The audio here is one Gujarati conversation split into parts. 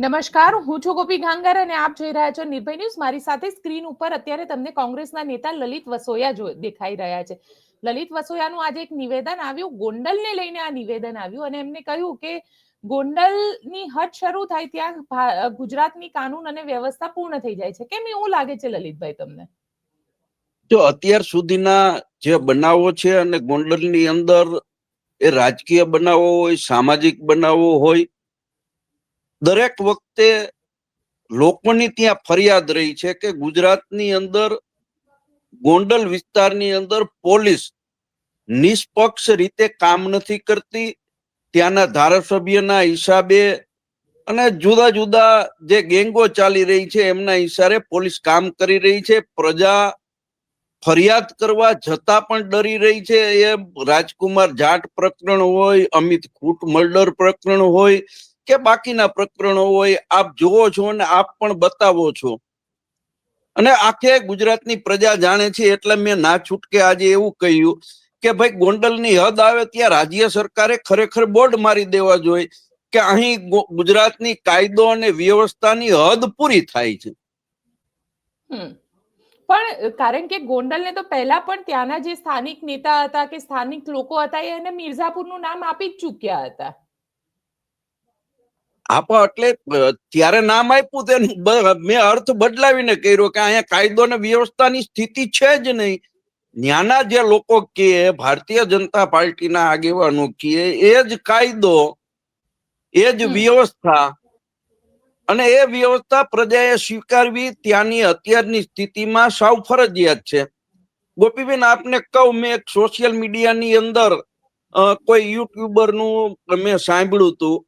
નમસ્કાર, હું છું ગોપી ગાંગર અને આપ જોઈ રહ્યા છો નિર્ભય ન્યૂઝ. મારી સાથે સ્ક્રીન ઉપર અત્યારે તમને કોંગ્રેસના નેતા લલિત વસોયા દેખાઈ રહ્યા છે. લલિત વસોયાનું આજે એક નિવેદન આવ્યું, ગોંડલને લઈને આ નિવેદન આવ્યું અને એમને કહ્યું કે ગોંડલની હદ શરૂ થાય ત્યાં ગુજરાતની કાનૂન અને વ્યવસ્થા પૂર્ણ થઈ જાય છે. કેમ એવું લાગે છે લલિતભાઈ તમને? જો અત્યાર સુધીના જે બનાવો છે અને ગોંડલની અંદર એ રાજકીય બનાવો હોય, સામાજિક બનાવો હોય, દરેક વખતે લોકોની ત્યાં ફરિયાદ રહી છે કે ગુજરાતની અંદર ગોંડલ વિસ્તારની અંદર પોલીસ નિષ્પક્ષ રીતે કામ નથી કરતી. ત્યાંના ધારાસભ્યના હિસાબે અને જુદા જુદા જે ગેંગો ચાલી રહી છે એમના હિસાબે પોલીસ કામ કરી રહી છે. પ્રજા ફરિયાદ કરવા જતા પણ ડરી રહી છે. એ રાજકુમાર જાટ પ્રકરણ હોય, અમિત ખૂટ મર્ડર પ્રકરણ હોય કે બાકીના પ્રકરણો હોય, આપ જોવો છો અને આપ પણ બતાવો છો. અને આખે ગુજરાતની પ્રજા જાણે છે. એટલે મેં ના છૂટકે આજે એવું કહ્યું કે ભાઈ ગોંડલની હદ આવે ત્યાં રાજ્ય સરકારે ખરેખર બોર્ડ મારી દેવા જોઈએ કે અહીં ગુજરાતની કાયદો અને વ્યવસ્થાની હદ પૂરી થાય છે. પણ કારણ કે ગોંડલને તો પહેલા પણ ત્યાંના જે સ્થાનિક નેતા હતા કે સ્થાનિક લોકો હતા એને મિર્ઝાપુરનું નામ આપી જ ચૂક્યા હતા. આપા એટલે ત્યારે નામ આપ્યું તેનું મેં અર્થ બદલાવીને કર્યો કે અહીંયા કાયદો અને વ્યવસ્થાની સ્થિતિ છે જ નહીં. ન્યાના જે લોકો કે ભારતીય જનતા પાર્ટીના આગેવાનો કે એ જ કાયદો, એ જ વ્યવસ્થા અને એ વ્યવસ્થા પ્રજાએ સ્વીકારવી ત્યાંની અત્યારની સ્થિતિમાં સાવ ફરજિયાત છે. ગોપીબેન, આપને કહું, મેં એક સોશિયલ મીડિયાની અંદર કોઈ યુટ્યુબરનું મેં સાંભળ્યું હતું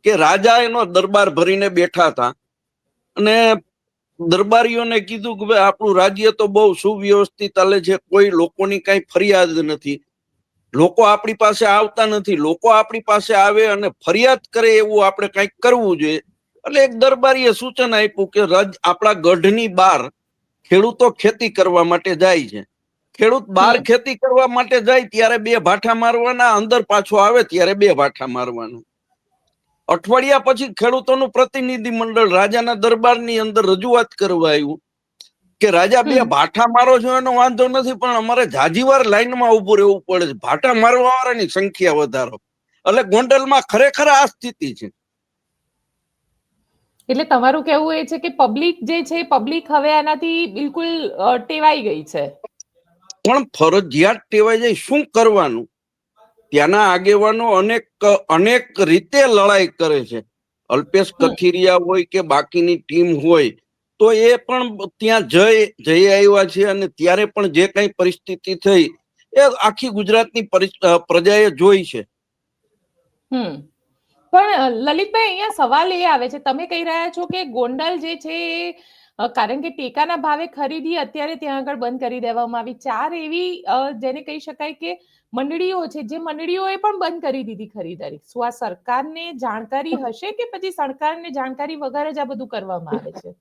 કે રાજા એનો દરબાર ભરીને બેઠા હતા અને દરબારીઓને કીધું કે ભાઈ આપણું રાજ્ય તો બહુ સુવ્યવસ્થિત ચાલે છે, કોઈ લોકોની કઈ ફરિયાદ નથી, લોકો આપણી પાસે આવતા નથી, લોકો આપણી પાસે આવે અને ફરિયાદ કરે એવું આપણે કંઈક કરવું જોઈએ. એટલે એક દરબારીએ સૂચન આપ્યું કે આપણા ગઢની બહાર ખેડૂતો ખેતી કરવા માટે જાય છે. ખેડૂત બહાર ખેતી કરવા માટે જાય ત્યારે 2 ભાઠા મારવાના, અંદર પાછો આવે ત્યારે 2 ભાઠા મારવાના. અઠવાડિયા પછી ખેડૂતોનું પ્રતિનિધિ મંડળ રાજાના દરબારની અંદર રજૂઆત કરવા આવ્યું કે રાજા 2 ભાઠા મારો છો એનો વાંધો નથી, પણ અમારે જાજીવાર લાઈનમાં ઉભું રહેવું પડે છે, ભાઠા મારવા વાળાની સંખ્યા વધારો. એટલે ગોંડલમાં ખરેખર આ સ્થિતિ છે. એટલે તમારું કહેવું એ છે કે પબ્લિક જે છે, પબ્લિક હવે આનાથી બિલકુલ ટેવાઈ ગઈ છે. પણ ફરજિયાત ટેવાઈ જાય, શું કરવાનું? ત્યાંના આગેવાનો અનેક રીતે લડાઈ કરે છે. અલ્પેશ કથિરિયા હોય કે બાકીની ટીમ હોય તો એ પણ ત્યાં જઈ આવ્યા છે અને ત્યારે પણ જે કઈ પરિસ્થિતિ થઈ એ આખી ગુજરાતની પ્રજાએ જોઈ છે. પણ લલિતભાઈ, અહીંયા સવાલ એ આવે છે, તમે કહી રહ્યા છો કે ગોંડલ જે છે કારણ કે ટેકાના ભાવે ખરીદી અત્યારે ત્યાં આગળ બંધ કરી દેવામાં આવી. 4 એવી જેને કહી શકાય કે મંડળીઓ છે, જે મંડળીઓએ પણ બંધ કરી દીધી ખરીદારી. શું આ સરકારને જાણકારી હશે કે પછી સરકારને જાણકારી વગર જ આ બધું કરવામાં આવે છે?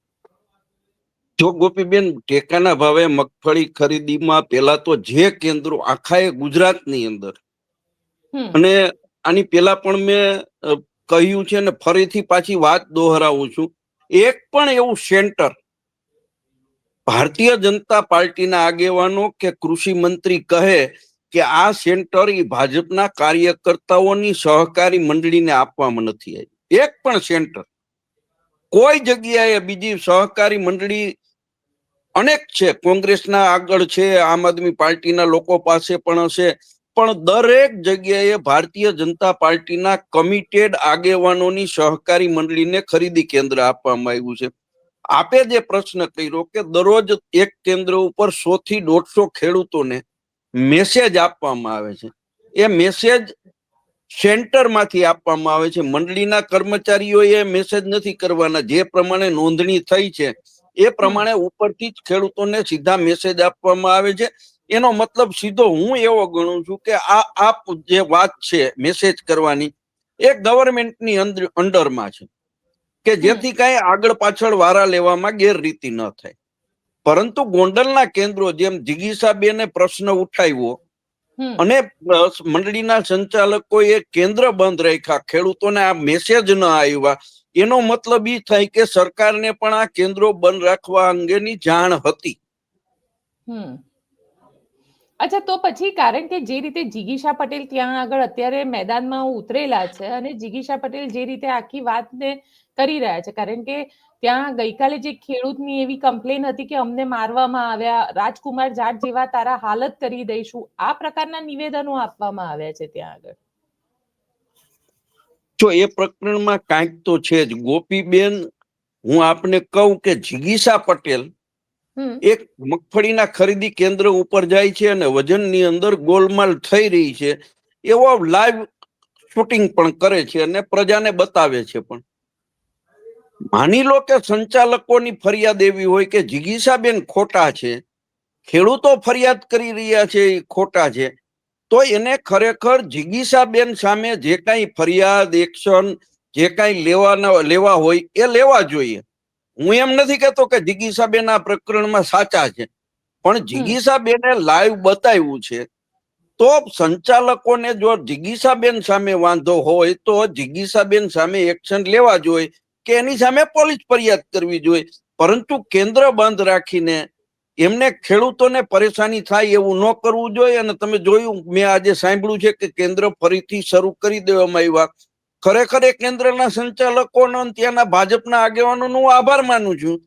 જો ગોપીબેન, ટેકાના ભાવે મગફળી ખરીદીમાં પેલા તો જે કેન્દ્રો આખા ગુજરાતની અંદર, અને આની પેલા પણ મેં કહ્યું છે અને ફરીથી પાછી વાત દોહરાવું છું, એક પણ એવું સેન્ટર ભારતીય જનતા પાર્ટીના આગેવાનો કે કૃષિ મંત્રી કહે કે આ સેન્ટર એ ભાજપના કાર્યકર્તાઓની સહકારી મંડળીને આપવામાં નથી આવી. એક પણ સેન્ટર કોઈ જગ્યાએ બીજી સહકારી મંડળી અનેક છે, કોંગ્રેસના આગળ છે, આમ આદમી પાર્ટીના લોકો પાસે પણ હશે, પણ દરેક જગ્યાએ ભારતીય જનતા પાર્ટીના કમિટેડ આગેવાનોની સહકારી મંડળીને ખરીદી કેન્દ્ર આપવામાં આવ્યું છે. આપે જે પ્રશ્ન કર્યો કે દરરોજ એક કેન્દ્ર ઉપર 100 થી 150 ખેડૂતોને મેસેજ આપવામાં આવે છે, એ મેસેજ સેન્ટરમાંથી આપવામાં આવે છે. મંડળીના કર્મચારીઓ એ મેસેજ નથી કરવાના. જે પ્રમાણે નોંધણી થઈ છે એ પ્રમાણે ઉપરથી જ ખેડૂતોને સીધા મેસેજ આપવામાં આવે છે. એનો મતલબ સીધો હું એવો ગણું છું કે આ જે વાત છે મેસેજ કરવાની, એ ગવર્મેન્ટની અંડરમાં છે કે જેથી કઈ આગળ પાછળ વારા લેવામાં ગેરરીતિ ન થાય. પરંતુ ગોંડલના કેન્દ્રો, જેમ જિગીસાબેને પ્રશ્ન ઉઠાવ્યો અને મંડળીના સંચાલકોએ કેન્દ્ર બંધ રાખ્યા, ખેડૂતોને આ મેસેજ ન આવ્યા, એનો મતલબ એ થાય કે સરકારને પણ આ કેન્દ્રો બંધ રાખવા અંગેની જાણ હતી. અચ્છા, તો પછી કારણ કે જે રીતે જિગીશા પટેલ ત્યાં આગળ અત્યારે મેદાનમાં ઉતરેલા છે અને જિગીશા પટેલ જે રીતે આખી વાતને કરી રહ્યા છે, કારણ કે ત્યાં ગઈકાલે જે ખેડૂતની એવી કમ્પ્લેન હતી કે અમને મારવામાં આવ્યા, રાજકુમાર જાટ જેવા તારા હાલત કરી દઈશું, આ પ્રકારના નિવેદનો આપવામાં આવ્યા છે ત્યાં આગળ. જો એ પ્રકરણમાં કાંઈક તો છે જ ગોપીબેન. હું આપને કહું કે જિગીશા પટેલ એક મગફળીના ખરીદી કેન્દ્ર ઉપર જાય છે અને વજનની અંદર ગોલમાલ થઈ રહી છે એવો લાઈવ શૂટિંગ પણ કરે છે અને પ્રજાને બતાવે છે. પણ માની લો કે સંચાલકોની ફરિયાદ એવી હોય કે જિગીશાબેન ખોટા છે, ખેડૂતો ફરિયાદ કરી રહ્યા છે એ ખોટા છે, તો એને ખરેખર જિગીશાબેન સામે જે કાંઈ ફરિયાદ એક્શન જે કાંઈ લેવા હોય એ લેવા જોઈએ. હું એમ નથી કહેતો કે જિગીશાબેન આ પ્રકરણમાં સાચા છે, પણ જિગીશાબેને લાઈવ બતાવ્યું છે. તો સંચાલકોને જો જિગીશાબેન સામે વાંધો હોય તો જિગીશાબેન સામે એક્શન લેવા જોઈએ કે એની સામે પોલીસ ફરિયાદ કરવી જોઈએ. પરંતુ કેન્દ્ર બંધ રાખીને એમને ખેડૂતોને પરેશાની થાય એવું ન કરવું જોઈએ. અને તમે જોયું, મેં આજે સાંભળ્યું છે કે કેન્દ્ર ફરીથી શરૂ કરી દેવામાં આવ્યા. ખરેખર એ કેન્દ્રના સંચાલકોનો ત્યાંના ભાજપના આગેવાનોનો હું આભાર માનું છું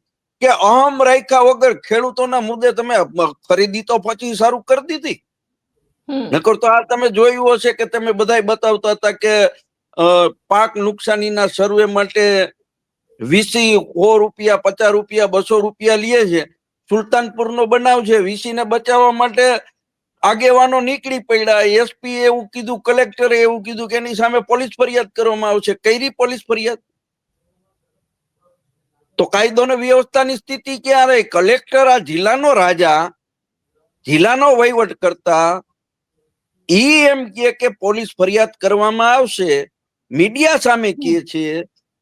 કે અહમ રાખ્યા વગર ખેડૂતોના મુદ્દે તમે ખરીદી તો પછી શરૂ કરી દીધી. નકર તો આ તમે જોયું હશે કે તમે બધા બતાવતા હતા કે પાક નુકસાનીના સર્વે માટે વીસી ₹100, ₹50, ₹200 લે છે. સુલતાનપુરનો બનાવ છે, વીસીને બચાવવા માટે આગેવાનો નીકળી પડ્યા. એસપી એવું કીધું, કલેક્ટરે એવું કીધું કે એની સામે પોલીસ ફરિયાદ કરવામાં આવશે. કઈ પોલીસ ફરિયાદ? તો કાયદો અને વ્યવસ્થાની સ્થિતિ ક્યાં રહી? કલેક્ટર આ જિલ્લાનો રાજા, જિલ્લાનો વહીવટ કરતા ઈ એમ કે પોલીસ ફરિયાદ કરવામાં આવશે, મીડિયા સામે કહે છે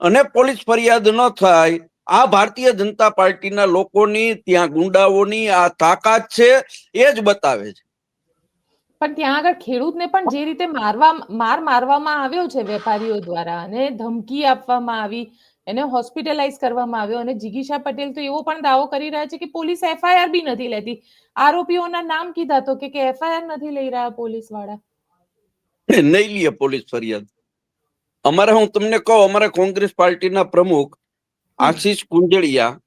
અને પોલીસ ફરિયાદ ન થાય. આ ભારતીય જનતા પાર્ટીના લોકોની, ત્યાં ગુંડાઓની આ તાકાત છે, એ જ બતાવે છે. પણ ત્યાં આગળ ખેડૂતને પણ જે રીતે મારવામાં આવ્યો છે વેપારીઓ દ્વારા અને ધમકી આપવામાં આવી, એને હોસ્પિટલાઇઝ કરવામાં આવ્યો, અને જિગીશા પટેલ તો એવો પણ દાવો કરી રહ્યા છે કે પોલીસ એફઆઈઆર બી નથી લેતી. આરોપીઓના નામ કીધા તો કે એફઆઈઆર નથી લઈ રહ્યા પોલીસ વાળા. નહીં લે પોલીસ ફરિયાદ. હું તમને કહું, અમારા કોંગ્રેસ પાર્ટીના પ્રમુખ આશીષ કુંજળિયા,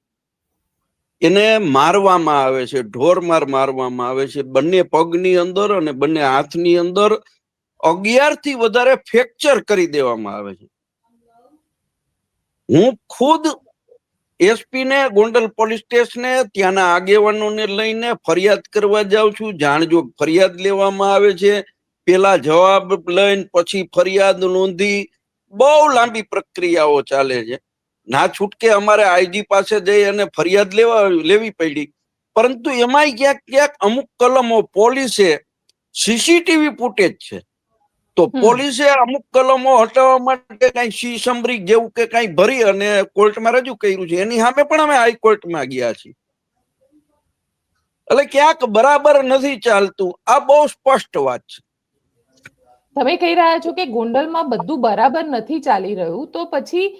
એને મારવામાં આવે છે, ઢોરમાર મારવામાં આવે છે. બંને પગની અંદર અને બંને હાથની અંદર 11 થી વધારે ફ્રેક્ચર કરી દેવામાં આવે છે. હું ખુદ એસપી ને, ગોંડલ પોલીસ સ્ટેશને, ત્યાંના આગેવાનોને લઈને ફરિયાદ કરવા જાઉં છું. જાણજો ફરિયાદ લેવામાં આવે છે, પેલા જવાબ લઈને પછી ફરિયાદ નોંધી, બહુ લાંબી પ્રક્રિયાઓ ચાલે છે. ના છૂટકે અમારે આઈજી પાસે જઈ અને ફરિયાદ લેવી પડી. પરંતુ એમાંય ક્યાંક ક્યાંક અમુક કલમો પોલીસે, સીસીટીવી ફૂટેજ છે, તો પોલીસે અમુક કલમો હટાવવા માટે કઈ સી સમરી જેવું કે કઈ ભરી અને કોર્ટમાં રજૂ કર્યું છે. એની સામે પણ અમે હાઈકોર્ટમાં ગયા છીએ. એટલે ક્યાંક બરાબર નથી ચાલતું. આ બહુ સ્પષ્ટ વાત છે. તમે કહી રહ્યા છો કે ગોંડલમાં બધું બરાબર નથી ચાલી રહ્યું, તો પછી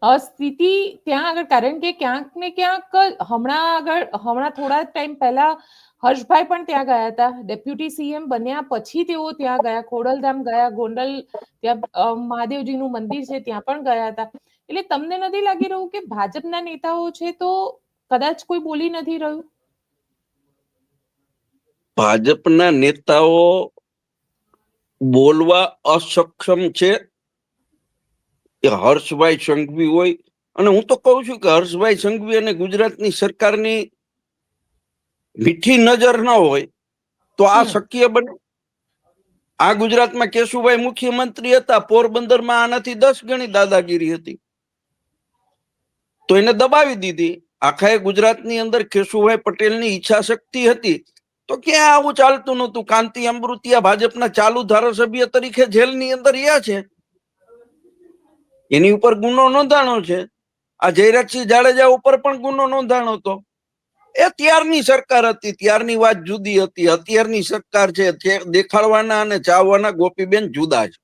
સ્થિતિ ત્યાં આગળ, કારણ કે ક્યાંક ને ક્યાંક હમણાં થોડા ટાઈમ પહેલા હર્ષભાઈ પણ ત્યાં ગયા હતા, ડેપ્યુટી સીએમ બન્યા પછી તેઓ ત્યાં ગયા, ખોડલધામ ગયા, ગોંડલ ત્યાં મહાદેવજીનું મંદિર છે ત્યાં પણ ગયા હતા. એટલે તમને નથી લાગી રહ્યું કે ભાજપના નેતાઓ છે તો કદાચ કોઈ બોલી નથી રહ્યું? ભાજપના નેતાઓ બોલવા અસક્ષમ છે. એ હર્ષભાઈ સંઘવી હોય, અને હું તો કહું છું કે હર્ષભાઈ સંઘવી અને ગુજરાતની સરકારની મીઠી નજર ન હોય તો આ શક્ય બને? આ ગુજરાતમાં કેશુભાઈ મુખ્યમંત્રી હતા, પોરબંદરમાં આનાથી 10 ગણી દાદાગીરી હતી, તો એને દબાવી દીધી. આખા ગુજરાતની અંદર કેશુભાઈ પટેલની ઈચ્છા શક્તિ હતી તો ક્યાં આવું ચાલતું નહોતું. કાંતિ અમૃતિયા ભાજપના ચાલુ ધારાસભ્ય તરીકે જેલની અંદર રહ્યા છે, એની ઉપર ગુનો નોંધાણો છે. આ જયરાજસિંહ જાડેજા ઉપર પણ ગુનો નોંધાણો હતો. એ ત્યારની સરકાર હતી, ત્યારની વાત જુદી હતી. અત્યારની સરકાર છે, દેખાડવાના અને ચાવવાના ગોપીબેન જુદા છે.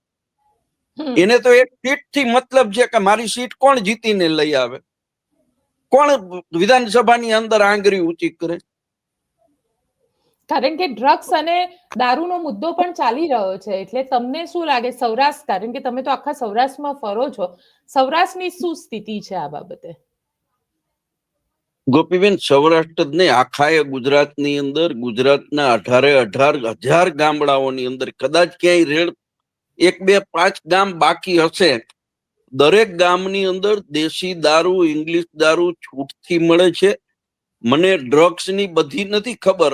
એને તો એક સીટ થી મતલબ છે કે મારી સીટ કોણ જીતીને લઈ આવે, કોણ વિધાનસભાની અંદર આંગળી ઊંચી કરે. કારણ કે ડ્રગ્સ અને દારૂનો મુદ્દો પણ ચાલી રહ્યો છે, એટલે તમને શું લાગે સૌરાષ્ટ્ર, કારણ કે તમે તો આખા સૌરાષ્ટ્રમાં ફરો છો, સૌરાષ્ટ્રની શું સ્થિતિ છે આ બાબતે? ગોપીબેન, સૌરાષ્ટ્ર જ નહીં, આખા ગુજરાતની અંદર, ગુજરાતના 18,000 ગામડાઓની અંદર કદાચ ક્યાંય રેડ 1, 2, 5 ગામ બાકી હશે, દરેક ગામની અંદર દેશી દારૂ, ઇંગ્લિશ દારૂ છૂટથી મળે છે. મને ડ્રગ્સની બધી નથી ખબર,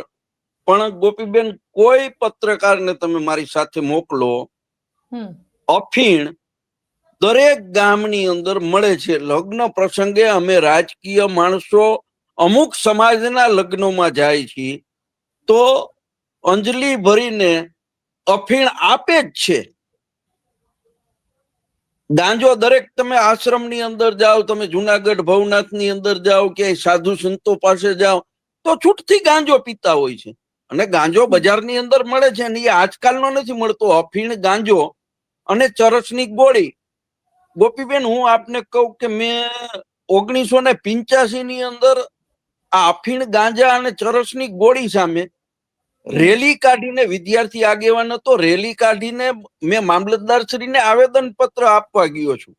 પણ ગોપીબેન કોઈ પત્રકારને તમે મારી સાથે મોકલો, અફીણ દરેક ગામની અંદર મળે છે. લગ્ન પ્રસંગે અમે રાજકીય માણસો અમુક સમાજના લગ્નોમાં જાય છીએ તો અંજલિ ભરીને અફીણ આપે જ છે. ગાંજો દરેક, તમે આશ્રમની અંદર જાઓ, તમે જુનાગઢ ભવનાથની અંદર જાઓ, ક્યાંય સાધુ સંતો પાસે જાઓ તો છૂટથી ગાંજો પીતા હોય છે. અને ગાંજો બજારની અંદર મળે છે, અને એ આજકાલનો નથી મળતો. અફીણ, ગાંજો અને ચરસની ગોળી. ગોપીબેન, હું આપને કહું કે મેં 1985 ની અંદર આ અફીણ, ગાંજા અને ચરસની ગોળી સામે રેલી કાઢીને, વિદ્યાર્થી આગેવાન હતો, રેલી કાઢીને મેં મામલતદારશ્રીને આવેદન પત્ર આપવા ગયો છું.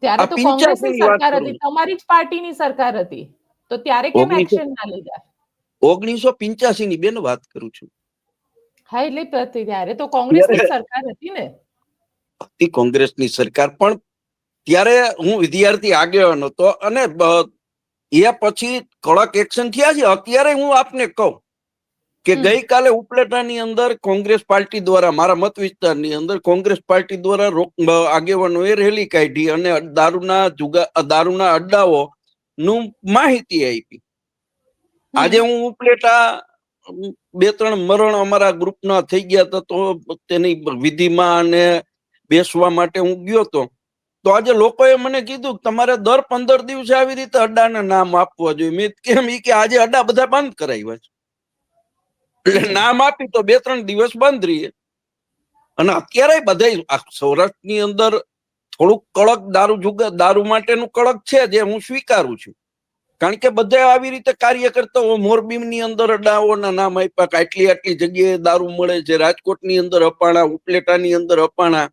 ત્યારે તો કોંગ્રેસની 85 ની વાત સરકાર કરું. હતી, તમારી જ પાર્ટીની સરકાર હતી, તો ત્યારે કેમ એક્શન ના લીધા? 1985 ની બેન વાત કરું છું. હા, એટલે ત્યારે તો કોંગ્રેસની સરકાર હતી ને. હતી કોંગ્રેસની સરકાર, પણ ત્યારે હું વિદ્યાર્થી આગેવાન હતો, અને એ પછી કડક એક્શન થયા છે. અત્યારે હું આપને કહું કે ગઈકાલે ઉપલેટાની અંદર કોંગ્રેસ પાર્ટી દ્વારા, મારા મત વિસ્તારની અંદર કોંગ્રેસ પાર્ટી દ્વારા આગેવાનોએ રેલી કાઢી અને દારૂના અડ્ડાઓ નું માહિતી આપી. આજે હું ઉપલેટા 2-3 મરણ અમારા ગ્રુપના થઈ ગયા હતા, તો તેની વિધિમાં અને બેસવા માટે હું ગયો હતો. તો આજે લોકોએ મને કીધું તમારે દર 15 દિવસે આવી રીતે અડ્ડાના નામ આપવા જોઈએ. મેં કેમ? કે આજે અડ્ડા બધા બંધ કરાવ્યા છે, એટલે નામ આપી તો 2-3 દિવસ બંધ રહીએ. અને અત્યારે બધા સૌરાષ્ટ્રની અંદર થોડુંક કડક દારૂ માટેનું કડક છે, જે હું સ્વીકારું છું. કારણ કે બધા આવી રીતે કાર્ય કરતા હોય. મોરબીની અંદર અડ્ડાઓના નામ આપ્યા કે આટલી જગ્યાએ દારૂ મળે છે, રાજકોટની અંદર અપાણા, ઉપલેટાની અંદર અપાણા.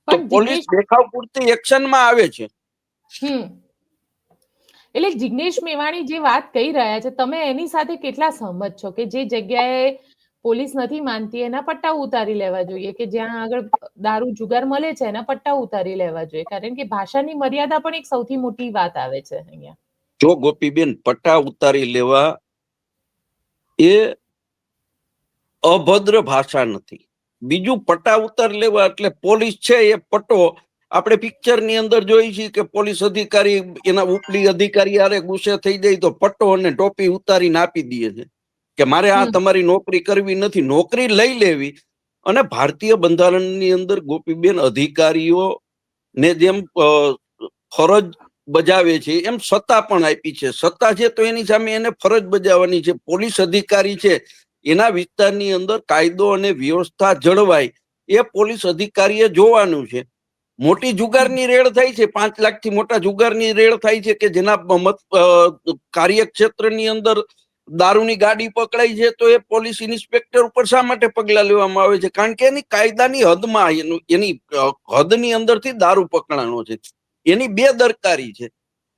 તો પોલીસ દેખાવ પૂરતી એક્શનમાં આવે છે. એટલે જિગ્નેશ મેવાણી જે વાત કહી રહ્યા છે, તમે એની સાથે કેટલા સહમત છો કે જે જગ્યાએ પોલીસ નથી માનતી એના પટ્ટા ઉતારી લેવા જોઈએ, કે જ્યાં આગળ દારૂ જુગાર મળે છે એના પટ્ટા ઉતારી લેવા જોઈએ? કારણ કે ભાષાની મર્યાદા પણ એક સૌથી મોટી વાત આવે છે અહીંયા. જો ગોપીબેન, પટ્ટા ઉતારી લેવા એ અભદ્ર ભાષા નથી. બીજું, પટ્ટા ઉતારી લેવા એટલે પોલીસ છે એ પટ્ટો, આપણે પિક્ચરની અંદર જોઈ છીએ કે પોલીસ અધિકારી એના ઉપલી અધિકારી આરે ગુસ્સે થઈ જાય તો પટ્ટો અને ટોપી ઉતારીને આપી દે છે કે મારે આ તમારી નોકરી કરવી નથી. નોકરી લઈ લેવી. અને ભારતીય બંધારણની અંદર ગોપીબેન, અધિકારીઓ ને જેમ ફરજ બજાવે છે એમ સત્તા પણ આપી છે. સત્તા છે તો એની સામે એને ફરજ બજાવવાની છે. પોલીસ અધિકારી છે, એના વિસ્તારની અંદર કાયદો અને વ્યવસ્થા જળવાય એ પોલીસ અધિકારીએ જોવાનું છે. મોટી જુગારની રેડ થાય છે, 5 લાખથી મોટા જુગારની રેડ થાય છે, કે જેના કાર્યક્ષેત્રની અંદર દારૂની ગાડી પકડાઈ છે, તો એ પોલીસ ઇન્સ્પેક્ટર ઉપર શા માટે પગલા લેવામાં આવે છે? કારણ કે એની કાયદાની હદમાં, એની હદની અંદરથી દારૂ પકડાણો છે, એની બેદરકારી છે.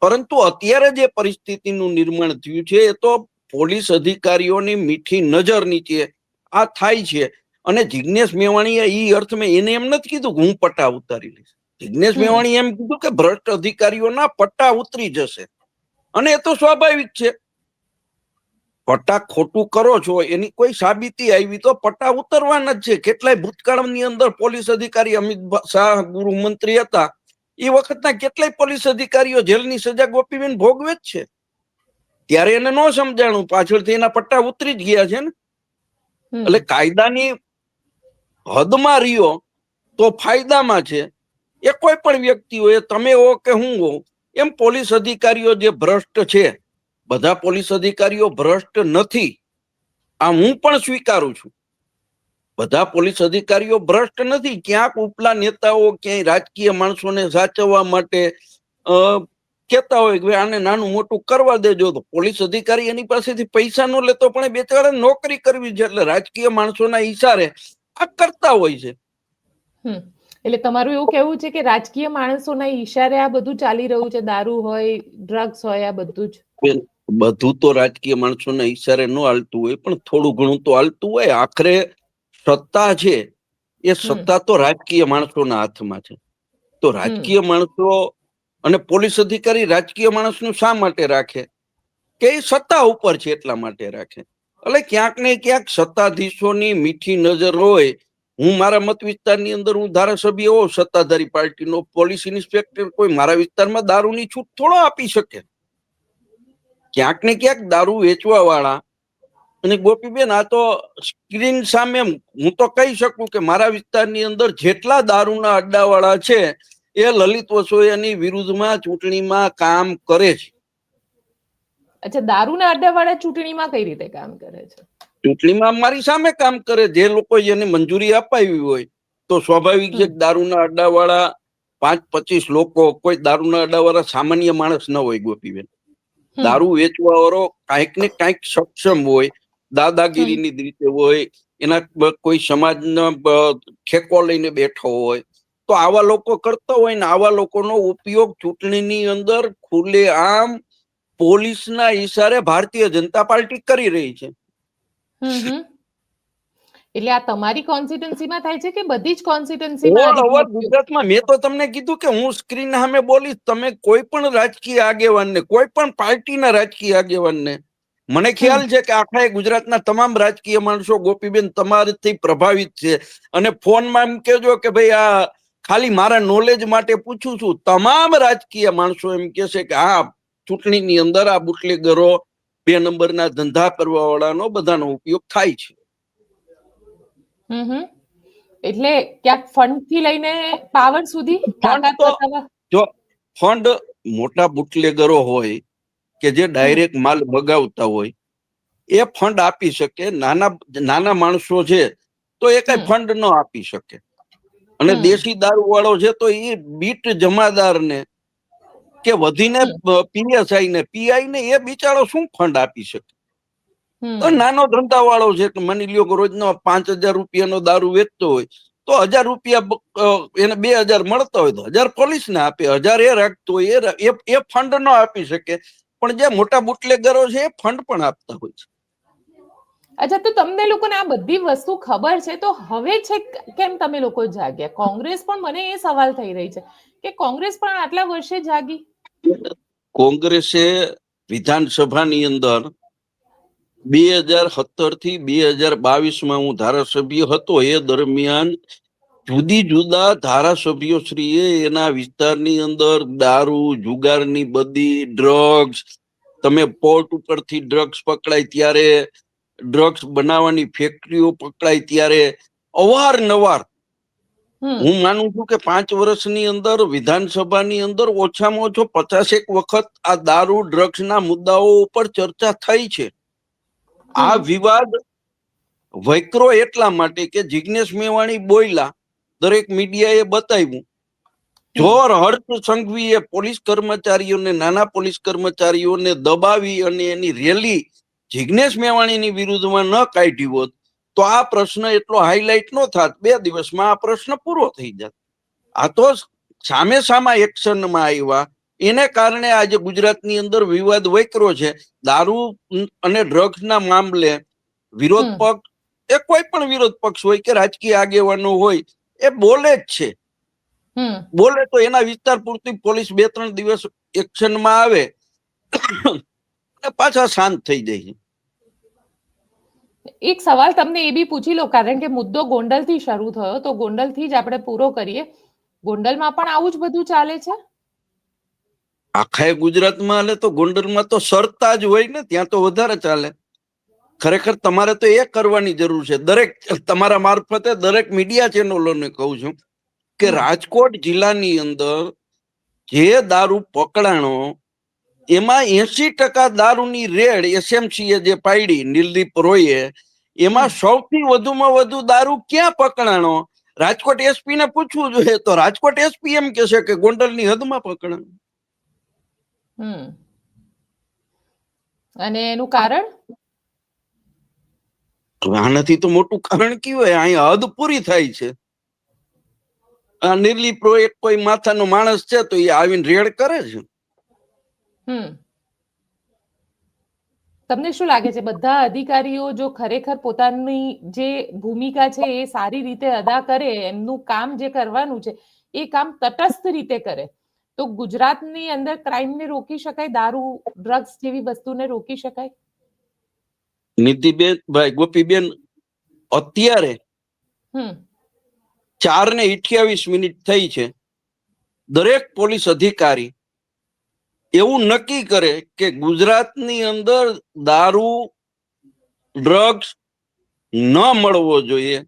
પરંતુ અત્યારે જે પરિસ્થિતિનું નિર્માણ થયું છે એ તો પોલીસ અધિકારીઓની મીઠી નજર નીચે આ થાય છે. અને જિગ્નેશ મેવાણીએ એ અર્થમાં એને એમ નથી કીધું કે હું પટ્ટા ઉતારી લઈશ. જિગ્નેશ મેવાણીએ એમ કીધું કે ભ્રષ્ટ અધિકારીઓના પટ્ટા ઉતરી જશે. અને એ તો સ્વાભાવિક છે. પટ્ટા ખોટું કરો છો એની કોઈ સાબિતી આવી તો પટ્ટા ઉતરવાના જ છે. કેટલાય ભૂતકાળની અંદર પોલીસ અધિકારી, અમિત શાહ ગૃહમંત્રી હતા એ વખતના કેટલાય પોલીસ અધિકારીઓ જેલની સજા ગોપીબેન ભોગવે જ છે. ત્યારે એને ન સમજાણું, પાછળથી એના પટ્ટા ઉતરી જ ગયા છે ને. એટલે કાયદાની હદમાં રહ્યો તો ફાયદામાં છે. એ કોઈ પણ વ્યક્તિ હોય, તમે હો કે હું હો, એમ પોલીસ અધિકારીઓ જે ભ્રષ્ટ છે, બધા પોલીસ અધિકારીઓ ભ્રષ્ટ નથી, આ હું પણ સ્વીકારું છું. બધા પોલીસ અધિકારીઓ ભ્રષ્ટ નથી. ક્યાંક ઉપલા નેતાઓ ક્યાંય રાજકીય માણસોને સાચવવા માટે કહેતા હોય કે આને નાનું મોટું કરવા દેજો, તો પોલીસ અધિકારી એની પાસેથી પૈસા ન લેતો પણ એ બેચારા નોકરી કરવી છે, એટલે રાજકીય માણસોના ઈશારે આ કરતા હોય છે. એટલે તમારું એવું કહેવું છે કે રાજકીય માણસોના ઈશારે આ બધું ચાલી રહ્યું છે, દારૂ હોય, ડ્રગ્સ હોય, આ બધું જ? બધું તો રાજકીય માણસોના ઈશારે ન હાલતું હોય, પણ થોડું ઘણું તો હાલતું હોય. આખરે સત્તા છે એ સત્તા તો રાજકીય માણસોના હાથમાં છે. તો રાજકીય માણસો અને પોલીસ અધિકારી રાજકીય માણસનું શા માટે રાખે? કે એ સત્તા ઉપર છે એટલા માટે રાખે. એટલે ક્યાંક ને ક્યાંક સત્તાધીશોની મીઠી નજર હોય. હું મારા મત વિસ્તારની અંદર હું ધારાસભ્ય હોઉં સત્તાધારી પાર્ટીનો, પોલીસ ઇન્સ્પેક્ટર કોઈ મારા વિસ્તારમાં દારૂની છૂટ થોડો આપી શકે. ક્યાંક ને ક્યાંક દારૂ વેચવા વાળા, અને ગોપીબેન આ તો સ્ક્રીન સામે હું તો કહી શકું કે મારા વિસ્તારની અંદર જેટલા દારૂના અડ્ડાવાળા છે એ લલિત વસોયાની વિરુદ્ધમાં ચૂંટણીમાં કામ કરે છે. અચ્છા, દારૂના અડ્ડાવાળા ચૂંટણીમાં કઈ રીતે કામ કરે છે? ચૂંટણીમાં મારી સામે કામ કરે. જે લોકો એને મંજૂરી અપાવી હોય તો સ્વાભાવિક છે દારૂના અડ્ડાવાળા 5-25 લોકો, કોઈ દારૂના અડ્ડાવાળા સામાન્ય માણસ ન હોય ગોપીબેન. દારૂ વેચવા વાળો કાંઈક ને કાંઈક સક્ષમ હોય, દાદાગીરીની રીતે હોય, એના કોઈ સમાજનો ઠેકો લઈને બેઠો હોય, તો આવા લોકો કરતા હોય ને આવા લોકોનો ઉપયોગ ચૂંટણીની અંદર ખુલ્લે આમ પોલીસના ઈશારે ભારતીય જનતા પાર્ટી કરી રહી છે. એટલે આ તમારી કોન્સ્ટિટ્યુન્સીમાં થાય છે કે બધી જ કોન્સ્ટિટ્યુન્સીમાં? ઓલ ઓવર ગુજરાતમાં. મેં તો તમને કીધું કે હું સ્ક્રીન સામે બોલીશ. તમે કોઈ પણ રાજકીય આગેવાનને, કોઈ પણ પાર્ટીના રાજકીય આગેવાનને, મને ખ્યાલ છે કે આખા ગુજરાતના તમામ રાજકીય માણસો ગોપીબેન તમારાથી પ્રભાવિત છે. અને ફોનમાં એમ કેજો કે ભાઈ આ ખાલી મારા નોલેજ માટે પૂછું છું, તમામ રાજકીય માણસો એમ કે છે કે આ ચૂંટણીની અંદર આ બુટલેગરો, 2 નંબરના ધંધા કરવા વાળાનો બધાનો ઉપયોગ થાય છે. એટલે ક્યાંક ફંડ થી લઈને પાવર સુધી જો ફંડ મોટા બુટલેગરો હોય કે જે ડાયરેક્ટ માલ મગાવતા હોય એ ફંડ આપી શકે. નાના માણસો છે તો એ કઈ ફંડ ન આપી શકે. અને દેશી દારૂ વાળો છે તો એ બીટ જમાદાર ને કે વધીને પીએસઆઈ ને પીઆઈ ને એ બિચારો શું ફંડ આપી શકે? તો નાનો ધંધા વાળો છે, માની લ્યો કે રોજનો 5,000 રૂપિયાનો દારૂ વેચતો હોય તો 1,000 રૂપિયા એને 2,000 મળતા હોય તો 1,000 પોલીસ ને આપે, 1,000 એ રાખતો હોય, એ ફંડ ન આપી શકે. પણ જે મોટા બુટલેગરો છે એ ફંડ પણ આપતા હોય છે. અચ્છા, તો તમને લોકોને આ બધી વસ્તુ ખબર છે, તો હવે છે કેમ તમે લોકો જાગ્યા? કોંગ્રેસ પણ, મને એ સવાલ થઈ રહી છે કે કોંગ્રેસ પણ આટલા વર્ષે જાગી? કોંગ્રેસે વિધાનસભાની અંદર 2017 થી 2022 હું ધારાસભ્ય હતો એ દરમિયાન જુદી જુદા ધારાસભ્યો શ્રીએ એના વિસ્તારની અંદર દારૂ, જુગારની બદી, ડ્રગ્સ, તમે પોર્ટ ઉપરથી ડ્રગ્સ પકડાય ત્યારે, ડ્રગ્સ બનાવવાની ફેક્ટરીઓ પકડાય ત્યારે અવારનવાર, હું માનું છું કે 5 વર્ષની અંદર વિધાનસભાની અંદર ઓછામાં ઓછો 50 વખત આ દારૂ, ડ્રગ્સના મુદ્દાઓ ઉપર ચર્ચા થઈ છે. આ વિવાદ વૈકરો એટલા માટે કે જિગ્નેશ મેવાણી બોયલા, દરેક મીડિયાએ બતાવ્યું. જોર હર્ષ સંઘવીએ પોલીસ કર્મચારીઓને, નાના પોલીસ કર્મચારીઓને દબાવી અને એની રેલી જિગ્નેશ મેવાણીની વિરુદ્ધમાં ન કાઢી હોત તો આ પ્રશ્ન એટલો હાઈલાઇટ ન થાત. 2 દિવસમાં આ પ્રશ્ન પૂરો થઈ જાત. આ તો સામે સામા એક્શનમાં આવ્યા, એને કારણે આજે ગુજરાતની અંદર વિવાદ વૈકરો છે. દારૂ અને ડ્રગ્સના મામલે વિરોધ પક્ષ, એ કોઈ પણ વિરોધ પક્ષ હોય કે રાજકીય આગેવાનો હોય, એ બોલે જ છે. બોલે તો એના વિસ્તાર પૂરતી પોલીસ 2-3 દિવસ એક્શનમાં આવે પાછા શાંત થઈ જાય છે. એક સવાલ તમને એ બી પૂછી લો, કારણ કે મુદ્દો ગોંડલ થી શરૂ થયો, તો ગોંડલ થી જ આપણે પૂરો કરીએ. ગોંડલમાં પણ આવું જ બધું ચાલે છે? આખા ગુજરાતમાં હાલે તો ગોંડલમાં તો સરતા જ હોય ને, ત્યાં તો વધારે ચાલે. ખરેખર તમારે તો એ કરવાની જરૂર છે. દરેક તમારા મારફતે દરેક મીડિયા ચેનલોને કહું છું કે રાજકોટ જિલ્લાની અંદર જે દારૂ પકડાણો એમાં 80% દારૂની રેડ એસએમસીએ જે પાડી, નિલદીપ રોયે, એમાં સૌથી વધુમાં વધુ દારૂ ક્યાં પકડાણો? રાજકોટ એસપી ને પૂછવું જોઈએ તો રાજકોટ એસપી એમ કે છે કે ગોંડલની હદમાં પકડાણો. અને એનું કારણ આનાથી તો મોટું કારણ કયું હોય? અહીંયા હદ પૂરી થાય છે. આ નિર્લીપ્રો એક કોઈ માથાનો માણસ છે તો એ આવીને રેડ કરે છે. તમને શું લાગે છે બધા અધિકારીઓ જો ખરેખર પોતાની જે ભૂમિકા છે એ સારી રીતે અદા કરે, એમનું કામ જે કરવાનું છે એ કામ તટસ્થ રીતે કરે, તો ગુજરાતની અંદર ક્રાઇમને રોકી શકાય, દારૂ ડ્રગ્સ જેવી વસ્તુને રોકી શકાય? નિધિબેન, ભાઈ ગોપીબેન, અત્યારે 4:28 થઈ છે. દરેક પોલીસ અધિકારી એવું નક્કી કરે કે ગુજરાતની અંદર દારૂ ડ્રગ્સ ન મળવો જોઈએ,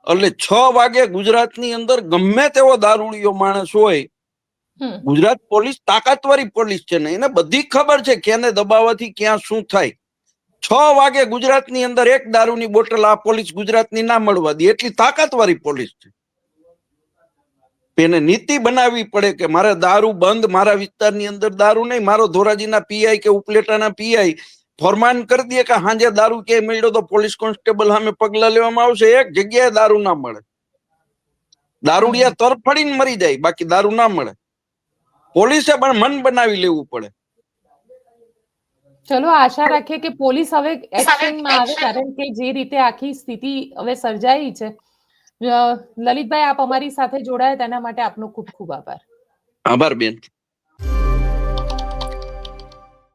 એટલે 6 વાગે ગુજરાતની અંદર ગમે તેવો દારૂડિયો માણસ હોય, ગુજરાત પોલીસ તાકાતવાળી પોલીસ છે ને, એને બધી ખબર છે કેને દબાવવાથી ક્યાં શું થાય. 6 વાગે ગુજરાતની અંદર એક દારૂની બોટલ આ પોલીસ ગુજરાતની ના મળવા દે, એટલી તાકાતવાળી પોલીસ છે. એને નીતિ બનાવવી પડે કે મારે દારૂ બંધ, મારા વિસ્તારની અંદર દારૂ નહીં. મારો ધોરાજીના પીઆઈ કે ઉપલેટાના પીઆઈ ફરમાન કરી દે કે હાંજે દારૂ ક્યાંય મળ્યો તો પોલીસ કોન્સ્ટેબલ સામે પગલા લેવામાં આવશે. એક જગ્યાએ દારૂ ના મળે. દારૂડિયા તરફડીને મરી જાય, બાકી દારૂ ના મળે. પોલીસે પણ મન બનાવી લેવું પડે. ચલો આશા રાખીએ કે પોલીસ હવે એક્શનમાં આવે, કારણ કે જે રીતે આખી સ્થિતિ હવે સર્જાઈ છે. લલિતભાઈ, આપ અમારી સાથે જોડાયા તેના માટે આપનો ખૂબ ખૂબ આભાર. આભાર બેન.